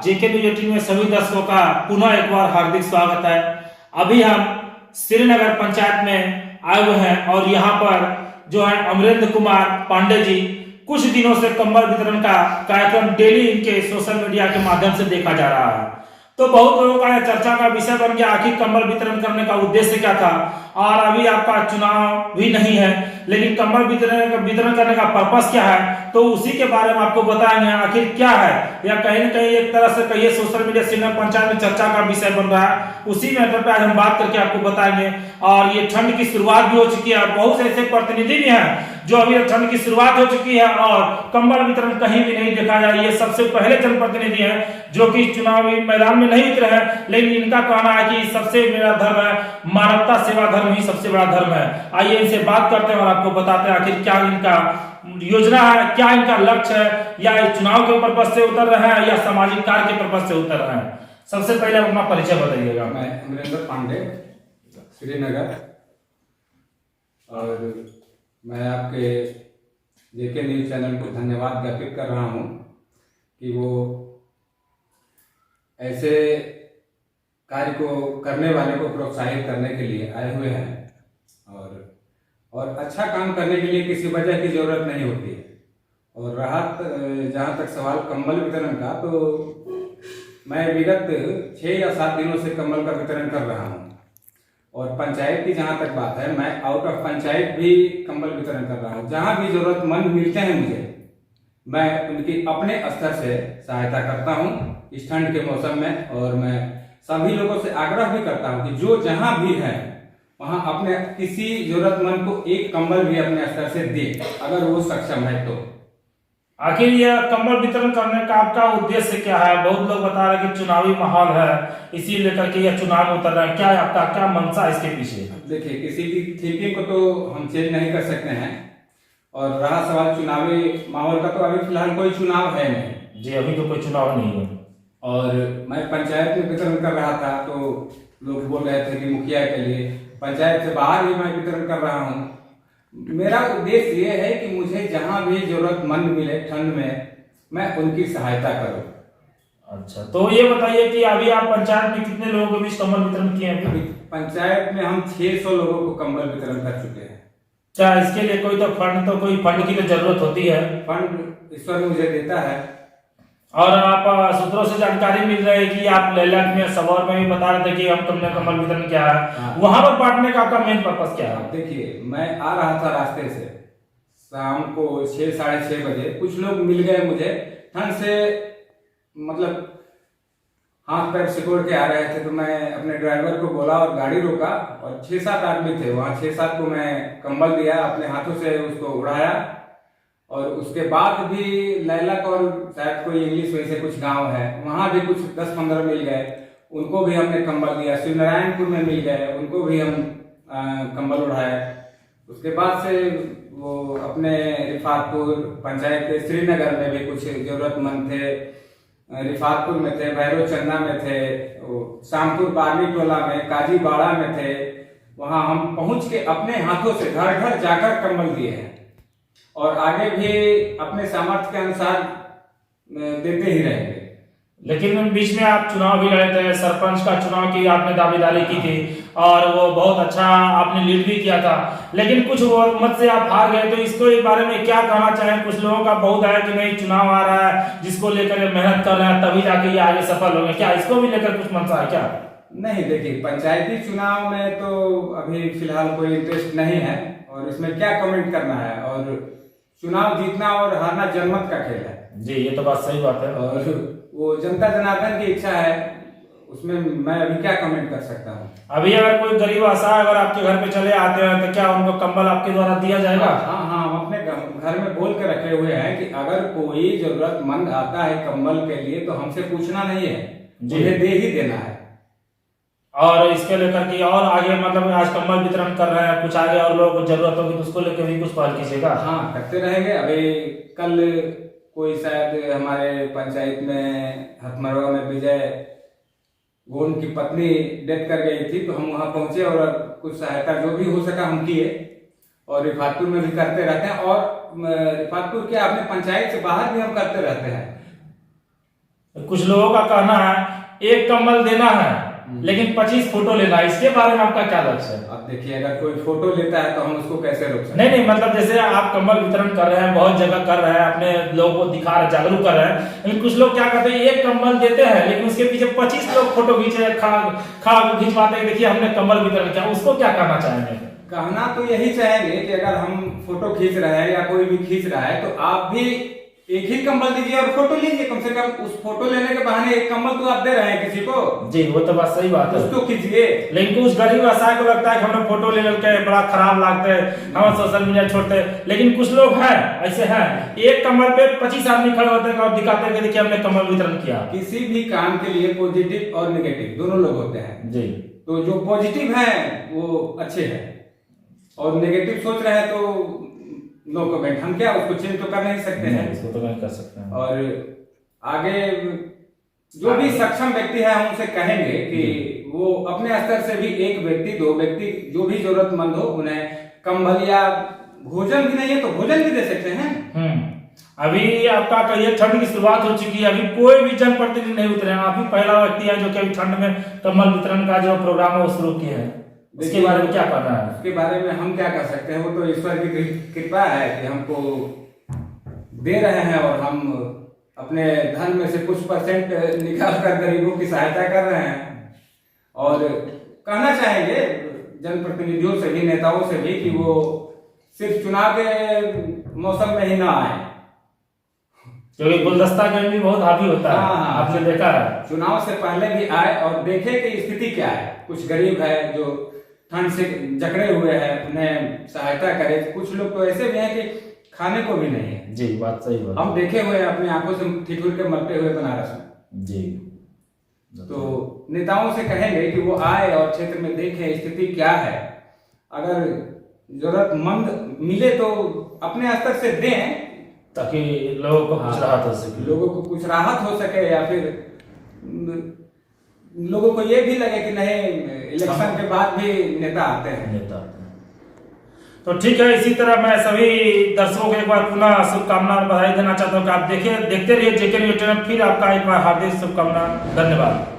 जेके news 18 में सभी दर्शकों का पुनः एक बार हार्दिक स्वागत है। अभी हम श्रीनगर पंचायत में आए हुए हैं और यहाँ पर जो है अमरेंद्र कुमार पांडे जी कुछ दिनों से कंबल वितरण का कार्यक्रम डेली इनके सोशल मीडिया के माध्यम से देखा जा रहा है। तो बहुत लोगों का चर्चा का विषय बन गया, आखिर कंबल वितरण करने का उद्देश्य क्या था। और अभी आपका चुनाव भी नहीं है, लेकिन कंबल वितरण करने का पर्पस क्या है, तो उसी के बारे में आपको बताएंगे आखिर क्या है। या कहीं न कहीं एक तरह से कहिए सोशल मीडिया श्रीनगर पंचायत में चर्चा का विषय बन रहा है, उसी मैटर पे आज हम बात करके आपको बताएंगे। और ये ठंड की शुरुआत भी हो चुकी है, बहुत से ऐसे प्रतिनिधि भी हैं जो अभी ठंड की शुरुआत हो चुकी है और कंबल वितरण कहीं भी नहीं देखा जाए। ये सबसे पहले जनप्रतिनिधि हैं जो कि चुनावी मैदान में नहीं उतरे हैं, लेकिन इनका कहना है कि सबसे मेरा धर्म है मानवता सेवा, धर्म ही सबसे बड़ा धर्म है। आइए इनसे बात करते हैं और आपको बताते हैं आखिर क्या इनका योजना है, क्या इनका लक्ष्य है, या चुनाव के पर्पज से उतर रहे हैं या सामाजिक कार्य के पर्पज से उतर रहे हैं। सबसे पहले अपना परिचय बताइएगा। मैं अमरेंद्र पांडे, श्रीनगर, और मैं आपके जेके न्यूज चैनल को धन्यवाद ज्ञापित कर रहा हूं कि वो ऐसे कार्य को करने वाले को प्रोत्साहित करने के लिए आए हुए हैं। और अच्छा काम करने के लिए किसी वजह की जरूरत नहीं होती है। और रहा जहाँ तक सवाल कंबल वितरण का, तो मैं विगत 6 या 7 दिनों से कंबल का वितरण कर रहा हूँ। और पंचायत की जहाँ तक बात है, मैं आउट ऑफ पंचायत भी कंबल वितरण कर रहा हूँ। जहाँ भी जरूरतमंद मिलते हैं मुझे, मैं उनकी अपने स्तर से सहायता करता हूँ इस ठंड के मौसम में। और मैं सभी लोगों से आग्रह भी करता हूँ कि जो जहाँ भी है वहाँ अपने किसी जरूरतमंद को एक कंबल भी अपने स्तर से दे, अगर वो सक्षम है तो। आखिर यह कंबल वितरण करने का आपका उद्देश्य क्या है? बहुत लोग बता रहे हैं कि चुनावी माहौल है, इसी लेकर के यह चुनाव उतर रहा है। क्या आपका क्या मंशा इसके पीछे? देखिए, किसी की थिंकिंग को तो हम चेंज नहीं कर सकते हैं। और रहा सवाल चुनावी माहौल का, तो अभी फिलहाल कोई चुनाव है नहीं। जी, अभी तो कोई चुनाव नहीं है। और मैं पंचायत में वितरण कर रहा था, तो लोग बोल रहे थे कि मुखिया के लिए, पंचायत से बाहर भी मैं वितरण कर रहा हूँ। मेरा उद्देश्य ये है कि मुझे जहां भी जरूरतमंद मिले ठंड में, मैं उनकी सहायता करूं। अच्छा, तो ये बताइए कि अभी आप पंचायत में कितने लोगों के बीच कंबल वितरण किए हैं? अभी पंचायत में हम 600 लोगों को कंबल वितरण कर चुके हैं। क्या इसके लिए कोई कोई फंड की तो जरूरत होती है? फंड ईश्वर मुझे देता है। और आप सूत्रों से जानकारी मिल रही है कि आप लेलक में, सबौर में भी बता रहे थे कि हम तुमने कंबल वितरण किया है। वहां पर बांटने का आपका मेन पर्पस क्या है? देखिए, मैं आ रहा था रास्ते से, शाम को 6, साढ़े 6 बजे कुछ लोग मिल गए मुझे, ठंड से मतलब हाथ पैर सिकोड़ के आ रहे थे। तो मैं अपने ड्राइवर को बोला और गाड़ी रोका, और 6-7 आदमी थे वहाँ। 6-7 को मैं कंबल दिया, अपने हाथों से उसको उड़ाया। और उसके बाद भी लैलक और शायद कोई इंग्लिश वैसे कुछ गांव है, वहां भी कुछ 10-15 मिल गए, उनको भी हमने कंबल दिया। शिवनारायणपुर में मिल गए, उनको भी हम कंबल उड़ाए। उसके बाद से वो अपने रिफातपुर पंचायत के श्रीनगर में भी कुछ जरूरतमंद थे, रिफातपुर में थे, भैरवचंदा में थे, शामपुर बारनी टोला में, काजीबाड़ा में थे। वहां हम पहुंच के अपने हाथों से घर घर जाकर कंबल दिए हैं। और आगे भी अपने सामर्थ्य के अनुसार देते ही रहेंगे। लेकिन बीच में आप चुनाव भी लड़े थे, सरपंच का चुनाव की आपने दावेदारी की थी और वो बहुत अच्छा आपने लीड भी किया था, लेकिन कुछ मत से आप हार गए। तो इसको इस बारे में क्या कहना चाहें? कुछ लोगों का बहुत है कि नहीं, चुनाव आ रहा है जिसको लेकर मेहनत कर रहे हैं तभी जाके ये आगे सफल होंगे। क्या इसको भी लेकर कुछ मंशा है क्या? नहीं, देखिए, पंचायती चुनाव में तो अभी फिलहाल कोई इंटरेस्ट नहीं है, और इसमें क्या कमेंट करना है। और चुनाव जीतना और हारना जनमत का खेल है। जी, ये तो बात सही बात है। और वो जनता जनार्दन की इच्छा है, उसमें मैं अभी क्या कमेंट कर सकता हूँ। अभी अगर कोई गरीब असहाय अगर आपके घर पे चले आते हैं, तो क्या उनको कंबल आपके द्वारा दिया जाएगा? हाँ, हम अपने घर में बोल के रखे हुए हैं कि अगर कोई जरूरतमंद आता है कंबल के लिए, तो हमसे पूछना नहीं है, उन्हें दे ही देना है। और इसके लेकर कि और आगे मतलब आज कंबल वितरण कर रहे हैं, कुछ आगे और लोगों को जरूरत होगी तो उसको लेकर भी कुछ पहल कीजिएगा। हाँ, करते रहेंगे। अभी कल कोई शायद हमारे पंचायत में हथमरवा में विजय गोंड की पत्नी डेथ कर गई थी, तो हम वहां पहुंचे और कुछ सहायता जो भी हो सका हम किए। और रिफातपुर में भी करते रहते हैं, और रिफातपुर के अपने पंचायत से बाहर भी हम करते रहते हैं। कुछ लोगों का कहना है एक कंबल देना है लेकिन 25 फोटो लेना है, इसके बारे में आपका क्या लक्ष्य है? अब देखिए, अगर कोई फोटो लेता है तो हम उसको कैसे रोक सकते हैं? नहीं मतलब जैसे आप कंबल वितरण कर रहे हैं, बहुत जगह कर रहे हैं, अपने लोगों को दिखा रहे, जागरूक कर रहे हैं, लेकिन कुछ लोग क्या करते हैं, एक कंबल देते हैं लेकिन उसके पीछे 25 लोग फोटो खींचे खा खिंचवाते हैं, देखिए हमने कंबल वितरण किया, उसको क्या कहना चाहेंगे? कहना तो यही चाहेंगे कि अगर हम फोटो खींच रहे हैं या कोई भी खींच रहा है तो आप भी एक ही कंबल दीजिए और फोटो लीजिए, कम से कम उस फोटो लेने के बहाने एक कंबल तो आप दे रहे हैं किसी को। जी वो तो बात सही बात है, कुछ तो खींचिए। लेकिन कुछ गरीब असहाय को लगता है कि हमने फोटो ले लेके बड़ा खराब लगता है, हम सोशल मीडिया छोड़ते हैं, लेकिन कुछ लोग हैं ऐसे हैं, एक कंबल पे 25 आदमी खड़े होते हैं और दिखाते हैं कि देखिए हमने कंबल वितरण किया। किसी भी काम के लिए पॉजिटिव और नेगेटिव दोनों लोग होते हैं जी। तो जो पॉजिटिव है वो अच्छे हैं, और नेगेटिव सोच रहे हैं तो नो कमेंट, हम क्या उसको चेंज तो कर नहीं सकते हैं, इसको तो नहीं कर सकते हैं। और आगे जो भी सक्षम व्यक्ति है हम उनसे कहेंगे कि वो अपने स्तर से भी एक व्यक्ति, दो व्यक्ति, जो भी जरूरतमंद हो उन्हें कंबल या भोजन भी नहीं है तो भोजन भी दे सकते हैं। अभी आपका कहिए ठंड की शुरुआत हो चुकी है, अभी कोई भी जनप्रतिनिधि नहीं उतरे हैं, आप ही पहला व्यक्ति है जो कि अभी ठंड में कंबल वितरण का जो प्रोग्राम है वो शुरू किए हैं, उसके बारे में क्या कहना है? उसके बारे में हम क्या कर सकते हैं, वो तो ईश्वर की कृपा है कि हमको दे रहे हैं और हम अपने धन में से कुछ % निकाल कर गरीबों की सहायता कर रहे हैं। और कहना चाहेंगे जनप्रतिनिधियों से भी, नेताओं से भी, कि वो सिर्फ चुनाव के मौसम में ही ना आए, क्योंकि गुलदस्ता गेम भी बहुत हावी होता है। हाँ, आपने देखा है, चुनाव से पहले भी आए और देखे कि स्थिति क्या है। कुछ गरीब है जो ठंड से जकड़े हुए हैं, उन्हें सहायता करे। कुछ लोग तो ऐसे भी हैं कि खाने को भी नहीं है। जी बात सही बात, हम देखे हुए हैं अपनी आंखों से ठिठुर के मरते हुए बनारस में। जी। तो नेताओं से कहेंगे कि वो आए और क्षेत्र में देखें स्थिति क्या है, अगर जरूरतमंद मिले तो अपने स्तर से दें ताकि लोगों को कुछ राहत हो सके, लोगों को कुछ राहत हो सके, या फिर लोगों को ये भी लगे कि नहीं इलेक्शन के बाद भी नेता आते हैं। तो ठीक है, इसी तरह मैं सभी दर्शकों को एक बार पुनः शुभकामना और बधाई देना चाहता हूँ कि आप देखते रहिए जेके न्यूज़ चैनल। फिर आपका एक बार हार्दिक शुभकामना, धन्यवाद।